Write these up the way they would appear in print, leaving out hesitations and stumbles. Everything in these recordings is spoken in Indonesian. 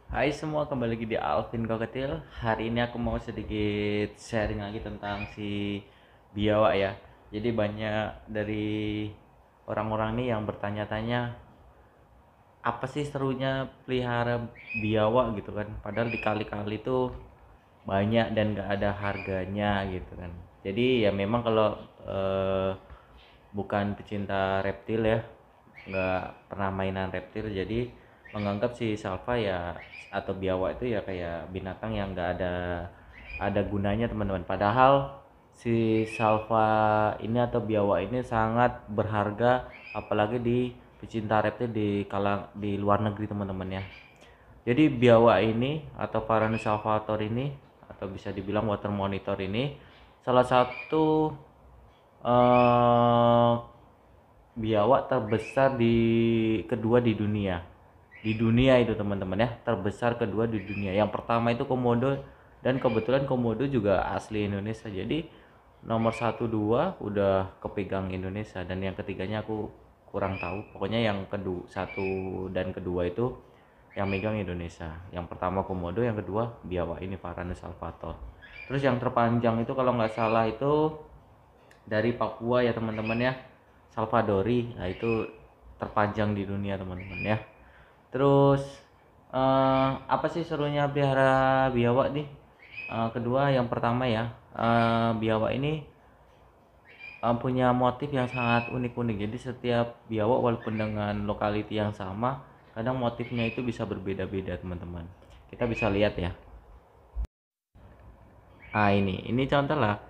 Hai semua, kembali lagi di Alvin Koketil. Hari ini aku mau sedikit sharing lagi tentang si biawak ya. Jadi banyak dari orang-orang nih yang bertanya-tanya, apa sih serunya pelihara biawak gitu kan. Padahal dikali-kali tuh banyak dan gak ada harganya gitu kan. Jadi ya memang kalau eh, bukan pecinta reptil ya, nggak pernah mainan reptil, jadi menganggap si salva ya atau biawak itu ya kayak binatang yang nggak ada gunanya teman-teman. Padahal si salva ini atau biawak ini sangat berharga, apalagi di pecinta reptil di luar negeri teman-teman ya. Jadi biawak ini atau Varanus salvator ini atau bisa dibilang water monitor ini salah satu eh, biawak terbesar kedua di dunia. Di dunia itu teman-teman ya, terbesar kedua di dunia. Yang pertama itu komodo, dan kebetulan komodo juga asli Indonesia. Jadi nomor satu dua udah kepegang Indonesia, dan yang ketiganya aku kurang tahu. Pokoknya yang kedua satu dan kedua itu yang megang Indonesia. Yang pertama komodo, yang kedua biawak ini Varanus salvator. Terus yang terpanjang itu kalau nggak salah itu dari Papua ya teman-teman ya, Salvadori. Nah itu terpanjang di dunia teman-teman ya. Terus apa sih serunya pelihara biawak nih? Kedua, yang pertama ya, biawak ini punya motif yang sangat unik-unik. Jadi setiap biawak walaupun dengan lokality yang sama, kadang motifnya itu bisa berbeda-beda teman-teman. Kita bisa lihat ya. Ah ini contoh lah,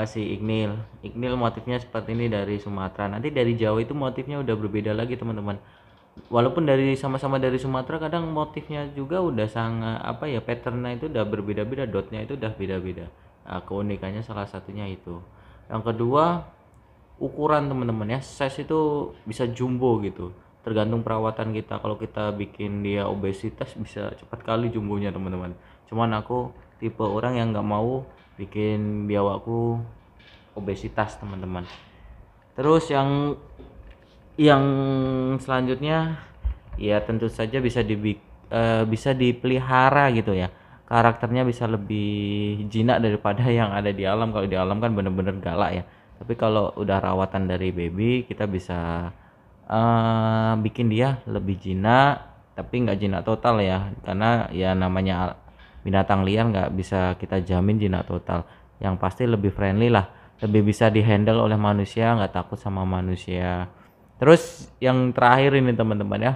si Ignil. Ignil motifnya seperti ini dari Sumatera. Nanti dari Jawa itu motifnya udah berbeda lagi teman-teman. Walaupun dari sama-sama dari Sumatera, kadang motifnya juga udah sangat apa ya, patternnya itu udah berbeda-beda, dotnya itu udah beda-beda. Nah, keunikannya salah satunya itu. Yang kedua, ukuran teman-teman ya, size itu bisa jumbo gitu, tergantung perawatan kita. Kalau kita bikin dia obesitas bisa cepat kali jumbonya teman-teman. Cuman aku tipe orang yang nggak mau bikin biawakku obesitas teman-teman. Terus yang selanjutnya ya tentu saja bisa dipelihara gitu ya. Karakternya bisa lebih jinak daripada yang ada di alam. Kalau di alam kan bener-bener galak ya. Tapi kalau udah rawatan dari baby, kita bisa bikin dia lebih jinak, tapi nggak jinak total ya. Karena ya namanya binatang liar, nggak bisa kita jamin jinak total. Yang pasti lebih friendly lah, lebih bisa dihandle oleh manusia, nggak takut sama manusia. Terus yang terakhir ini teman-teman ya,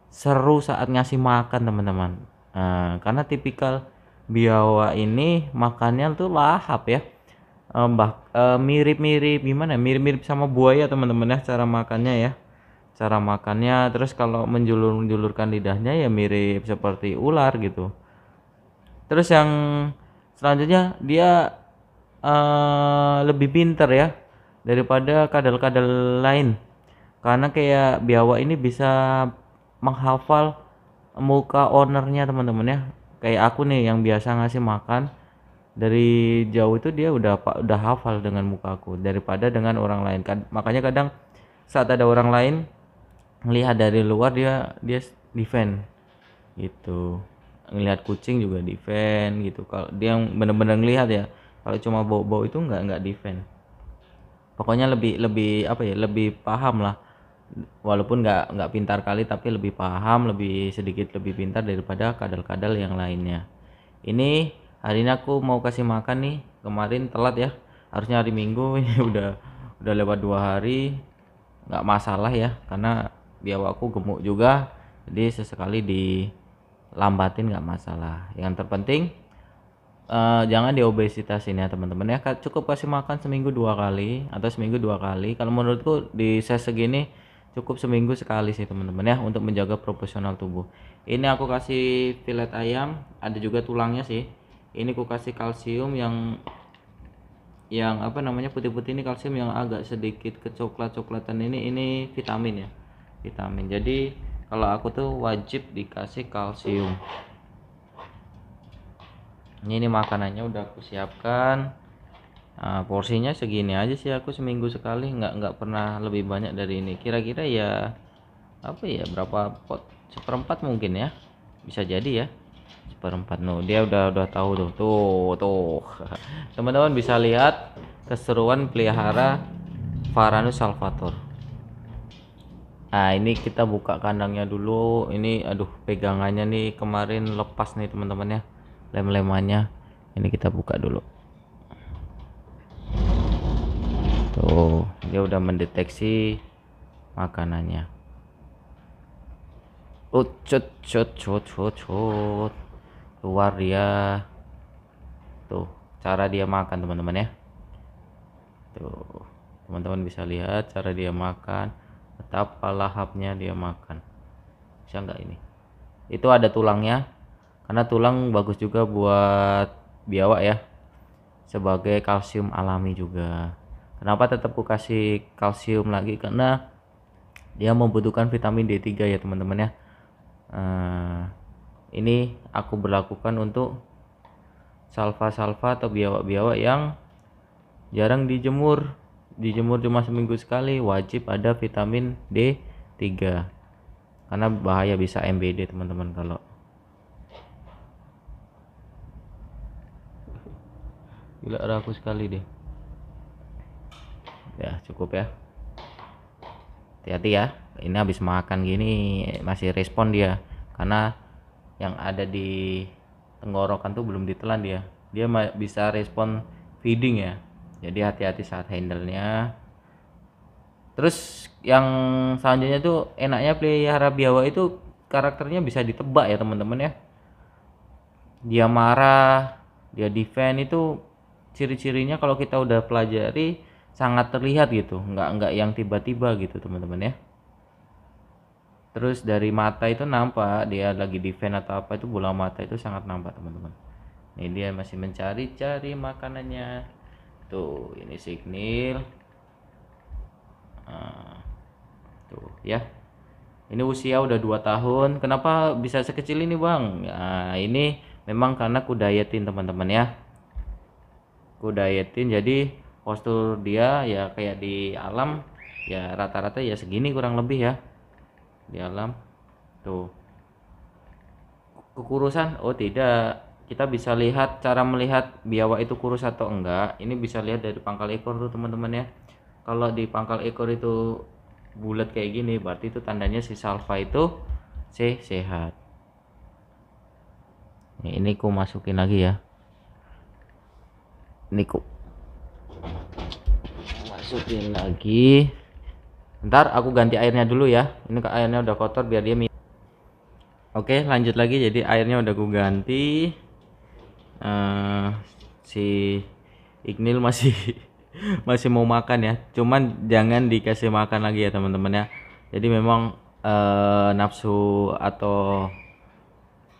seru saat ngasih makan teman-teman. Karena tipikal biawak ini makannya tuh lahap ya. Mirip-mirip gimana ya? Mirip-mirip sama buaya teman-teman ya, cara makannya ya. Cara makannya, terus kalau menjulur-menjulurkan lidahnya ya mirip seperti ular gitu. Terus yang selanjutnya dia lebih pinter ya daripada kadal-kadal lain, karena kayak biawak ini bisa menghafal muka ownernya teman-teman ya. Kayak aku nih yang biasa ngasih makan, dari jauh itu dia udah hafal dengan mukaku daripada dengan orang lain kan. Makanya kadang saat ada orang lain ngelihat dari luar, dia dia defend gitu. Ngelihat kucing juga defend gitu. Kalau dia yang bener-bener ngelihat ya, kalau cuma bau-bau itu nggak defend. Pokoknya lebih lebih apa ya, lebih paham lah. Walaupun nggak pintar kali, tapi lebih paham, lebih sedikit lebih pintar daripada kadal-kadal yang lainnya. Ini hari ini aku mau kasih makan nih, kemarin telat ya, harusnya hari Minggu. Ini udah lewat 2 hari. Nggak masalah ya, karena biawakku gemuk juga, jadi sesekali dilambatin nggak masalah. Yang terpenting jangan diobesitasin ya teman-teman ya. Cukup kasih makan seminggu 2 kali atau seminggu 2 kali. Kalau menurutku di size segini cukup seminggu sekali sih teman-teman ya, untuk menjaga proporsional tubuh. Ini aku kasih filet ayam, ada juga tulangnya sih. Ini aku kasih kalsium yang apa namanya, putih-putih ini kalsium, yang agak sedikit kecoklat-coklatan ini vitamin ya, vitamin. Jadi kalau aku tuh wajib dikasih kalsium. Ini makanannya udah aku siapkan. Porsinya segini aja sih, aku seminggu sekali, nggak pernah lebih banyak dari ini. Kira-kira ya apa ya, berapa pot, seperempat mungkin ya, bisa jadi ya, seperempat. No, dia udah tahu tuh teman-teman bisa lihat keseruan pelihara Varanus salvator. Nah, ini kita buka kandangnya dulu. Ini aduh, pegangannya nih kemarin lepas nih teman-teman ya, lem-lemannya. Ini kita buka dulu. Tuh, dia udah mendeteksi makanannya. Cut, keluar dia. Tuh, cara dia makan teman-teman ya. Tuh, teman-teman bisa lihat cara dia makan, betapa lahapnya dia makan. Bisa nggak ini? Itu ada tulangnya, karena tulang bagus juga buat biawak ya, sebagai kalsium alami juga. Kenapa tetap aku kasih kalsium lagi? Karena dia membutuhkan vitamin D3 ya teman-teman ya. Ini aku berlakukan untuk salva-salva atau biawak-biawak yang jarang dijemur cuma seminggu sekali, wajib ada vitamin D3 karena bahaya, bisa MBD teman-teman. Kalau gila, raku sekali deh ya. Cukup ya, hati-hati ya, ini habis makan gini masih respon dia, karena yang ada di tenggorokan tuh belum ditelan, dia bisa respon feeding ya, jadi hati-hati saat handle-nya. Terus yang selanjutnya tuh enaknya pelihara biawak itu karakternya bisa ditebak ya teman-teman ya. Dia marah, dia defend, itu ciri-cirinya kalau kita udah pelajari sangat terlihat gitu, nggak yang tiba-tiba gitu teman-teman ya. Terus dari mata itu nampak dia lagi defend atau apa, itu bola mata itu sangat nampak teman-teman. Ini dia masih mencari-cari makanannya. Tuh, ini signal. Tuh ya. Ini usia udah 2 tahun. Kenapa bisa sekecil ini, Bang? Nah, ini memang karena ku dietin teman-teman ya. Ku dietin, jadi postur dia ya kayak di alam ya rata-rata ya segini kurang lebih ya. Di alam tuh kekurusan, oh tidak, kita bisa lihat, cara melihat biawak itu kurus atau enggak ini bisa lihat dari pangkal ekor tuh teman-teman ya. Kalau di pangkal ekor itu bulat kayak gini, berarti itu tandanya si salva itu sehat. Ini ku masukin lagi ya, ini ku masukin lagi. Ntar aku ganti airnya dulu ya, ini airnya udah kotor biar dia Oke, lanjut lagi. Jadi airnya udah aku ganti. Si Ignil masih masih mau makan ya, cuman jangan dikasih makan lagi ya teman-teman ya. Jadi memang nafsu atau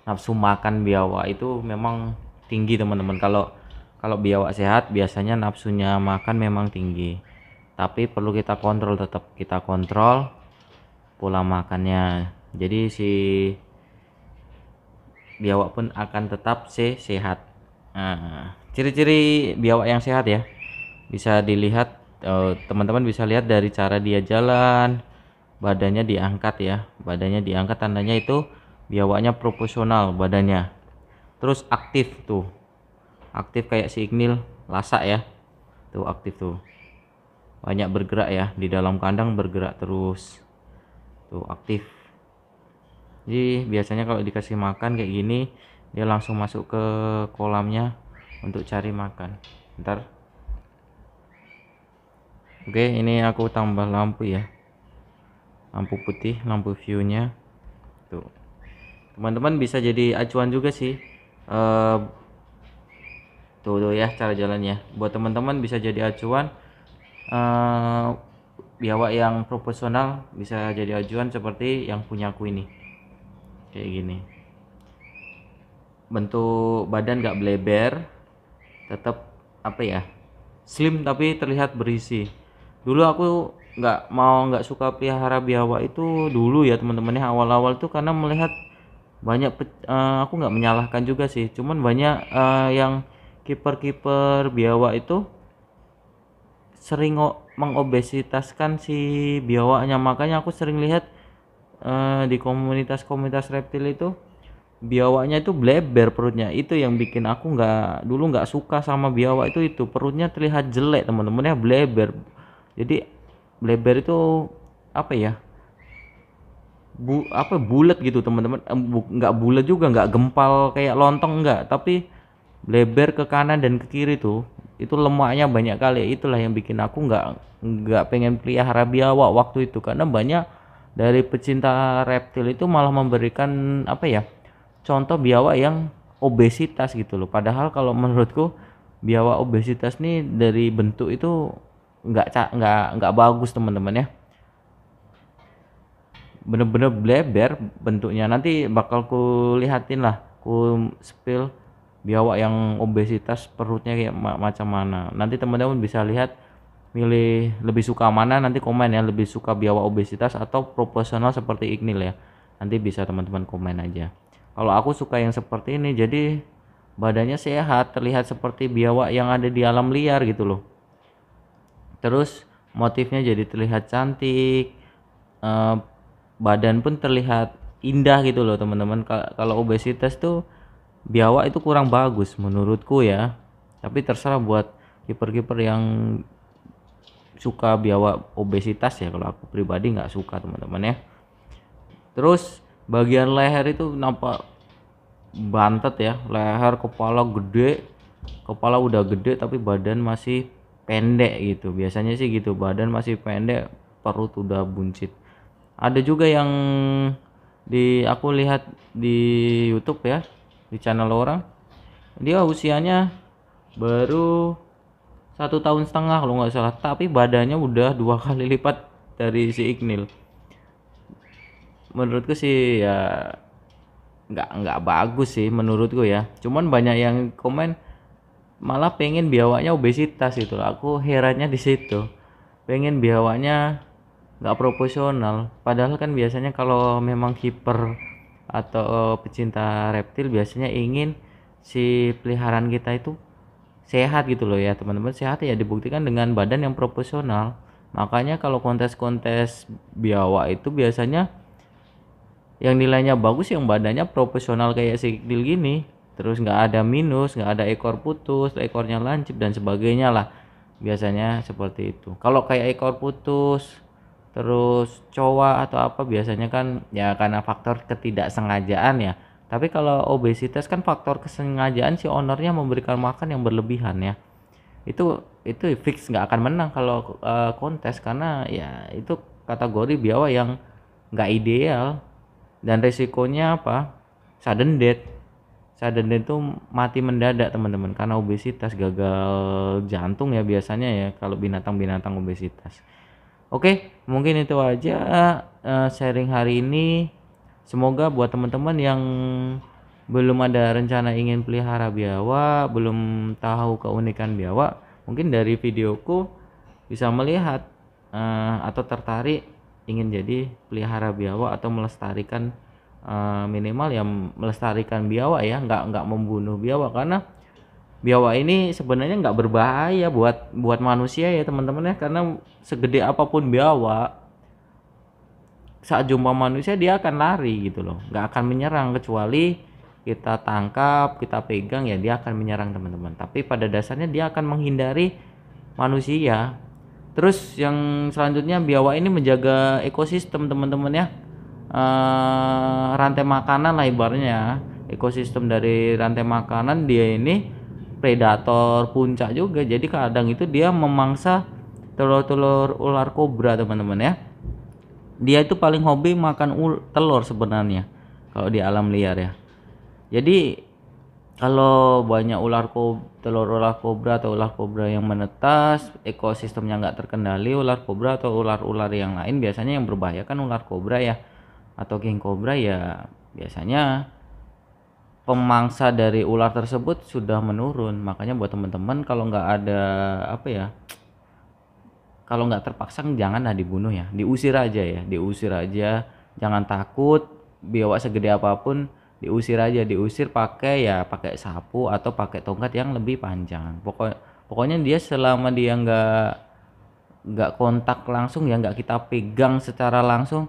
nafsu makan biawak itu memang tinggi teman-teman. Kalau biawak sehat biasanya nafsunya makan memang tinggi, tapi perlu kita kontrol, tetap kita kontrol pola makannya. Jadi si biawak pun akan tetap sehat. Nah, ciri-ciri biawak yang sehat ya bisa dilihat, teman-teman bisa lihat dari cara dia jalan, badannya diangkat ya, badannya diangkat, tandanya itu biawaknya proporsional badannya. Terus aktif tuh, aktif kayak si Ignil lasak ya, tuh aktif tuh, banyak bergerak ya di dalam kandang, bergerak terus tuh, aktif. Jadi biasanya kalau dikasih makan kayak gini dia langsung masuk ke kolamnya untuk cari makan. Ntar oke, ini aku tambah lampu ya, lampu putih, lampu viewnya tuh. Teman-teman bisa jadi acuan juga sih, tuh ya cara jalannya, buat teman-teman bisa jadi acuan. Biawak yang proporsional bisa jadi acuan seperti yang punya aku ini, kayak gini, bentuk badan gak beleber, tetap apa ya, slim tapi terlihat berisi. Dulu aku nggak suka pelihara biawak itu dulu ya teman-teman ya, awal-awal tuh karena melihat banyak aku nggak menyalahkan juga sih, cuman banyak yang kiper biawak itu sering mengobesitaskan si biawaknya. Makanya aku sering lihat di komunitas reptil itu biawaknya itu bleber perutnya. Itu yang bikin aku dulu nggak suka sama biawak itu perutnya terlihat jelek teman-teman ya, bleber. Jadi bleber itu apa ya, bulat gitu teman-teman. Nggak bulat juga, nggak gempal kayak lontong, enggak, tapi bleber ke kanan dan ke kiri tuh. Itu lemaknya banyak kali. Itulah yang bikin aku nggak pengen pelihara biawak waktu itu, karena banyak dari pecinta reptil itu malah memberikan apa ya, contoh biawak yang obesitas gitu loh. Padahal kalau menurutku biawak obesitas nih dari bentuk itu nggak bagus teman-teman ya. Bener-bener bleber bentuknya. Nanti bakal ku lihatin lah, ku spill biawak yang obesitas perutnya kayak macam mana. Nanti teman-teman bisa lihat, milih lebih suka mana, nanti komen ya, lebih suka biawak obesitas atau proporsional seperti Ignil ya. Nanti bisa teman-teman komen aja. Kalau aku suka yang seperti ini, jadi badannya sehat, terlihat seperti biawak yang ada di alam liar gitu loh. Terus motifnya jadi terlihat cantik, eh, badan pun terlihat indah gitu loh teman-teman. Kalau obesitas tuh biawak itu kurang bagus menurutku ya. Tapi terserah buat kiper-kiper yang suka biawak obesitas ya. Kalau aku pribadi nggak suka teman-teman ya. Terus bagian leher itu nampak bantet ya, leher, kepala gede, kepala udah gede tapi badan masih pendek gitu. Biasanya sih gitu, badan masih pendek, perut udah buncit. Ada juga yang aku lihat di YouTube ya, di channel orang, dia usianya baru 1,5 tahun kalau nggak salah, tapi badannya udah 2 kali lipat dari si Ignil. Menurutku sih ya nggak bagus sih menurutku ya. Cuman banyak yang komen malah pengen biawaknya obesitas gitu. Aku herannya di situ, pengen biawaknya nggak proporsional. Padahal kan biasanya kalau memang kiper atau pecinta reptil biasanya ingin si peliharaan kita itu sehat gitu loh ya teman-teman. Sehat ya dibuktikan dengan badan yang proporsional. Makanya kalau kontes-kontes biawak itu biasanya yang nilainya bagus yang badannya proporsional kayak si Dil gini, terus nggak ada minus, nggak ada ekor putus, ekornya lancip dan sebagainya lah, biasanya seperti itu. Kalau kayak ekor putus terus cowa atau apa biasanya kan ya karena faktor ketidaksengajaan ya. Tapi kalau obesitas kan faktor kesengajaan, si ownernya memberikan makan yang berlebihan ya. Itu fix nggak akan menang kalau kontes, karena ya itu kategori biawak yang nggak ideal. Dan resikonya apa, sudden death itu mati mendadak teman-teman, karena obesitas, gagal jantung ya biasanya ya kalau binatang-binatang obesitas. Oke, mungkin itu aja sharing hari ini. Semoga buat teman-teman yang belum ada rencana ingin pelihara biawak, belum tahu keunikan biawak, mungkin dari videoku bisa melihat atau tertarik ingin jadi pelihara biawak atau melestarikan, minimal ya melestarikan biawak ya, nggak membunuh biawak, karena biawak ini sebenarnya nggak berbahaya buat manusia ya teman-teman ya, karena segede apapun biawak saat jumpa manusia dia akan lari gitu loh, nggak akan menyerang kecuali kita tangkap, kita pegang ya dia akan menyerang teman-teman. Tapi pada dasarnya dia akan menghindari manusia. Terus yang selanjutnya biawak ini menjaga ekosistem teman-teman ya, rantai makanan lah ibaratnya, ekosistem dari rantai makanan. Dia ini predator puncak juga, jadi kadang itu dia memangsa telur-telur ular kobra teman-teman ya. Dia itu paling hobi makan telur sebenarnya kalau di alam liar ya. Jadi kalau banyak telur ular kobra atau ular kobra yang menetas, ekosistemnya nggak terkendali, ular kobra atau ular-ular yang lain, biasanya yang berbahaya kan ular kobra ya atau king kobra ya, biasanya pemangsa dari ular tersebut sudah menurun. Makanya buat teman-teman kalau nggak ada apa ya, kalau nggak terpaksa janganlah dibunuh ya, diusir aja ya, diusir aja, jangan takut. Biawak segede apapun diusir aja, diusir pakai sapu atau pakai tongkat yang lebih panjang. Pokoknya dia selama dia nggak kontak langsung ya, nggak kita pegang secara langsung,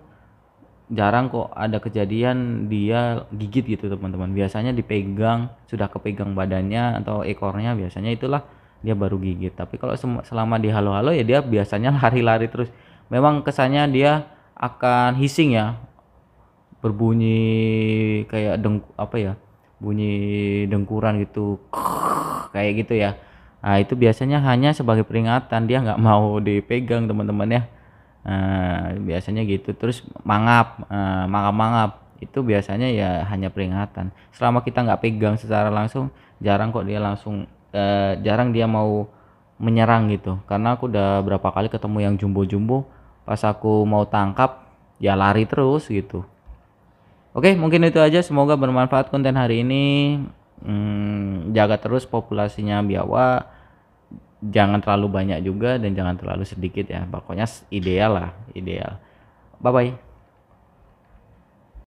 jarang kok ada kejadian dia gigit gitu teman-teman. Biasanya dipegang, sudah kepegang badannya atau ekornya, biasanya itulah dia baru gigit. Tapi kalau selama di halo-halo ya dia biasanya lari-lari terus. Memang kesannya dia akan hissing ya, berbunyi kayak apa ya, bunyi dengkuran gitu, kayak gitu ya. Nah itu biasanya hanya sebagai peringatan, dia nggak mau dipegang teman-teman ya. Nah, biasanya gitu. Terus mangap itu biasanya ya hanya peringatan. Selama kita nggak pegang secara langsung, jarang kok dia langsung jarang dia mau menyerang gitu. Karena aku udah berapa kali ketemu yang jumbo-jumbo, pas aku mau tangkap ya lari terus gitu. Oke, mungkin itu aja. Semoga bermanfaat konten hari ini. Jaga terus populasinya biawak. Jangan terlalu banyak juga dan jangan terlalu sedikit ya. Pokoknya ideal lah, ideal. Bye bye.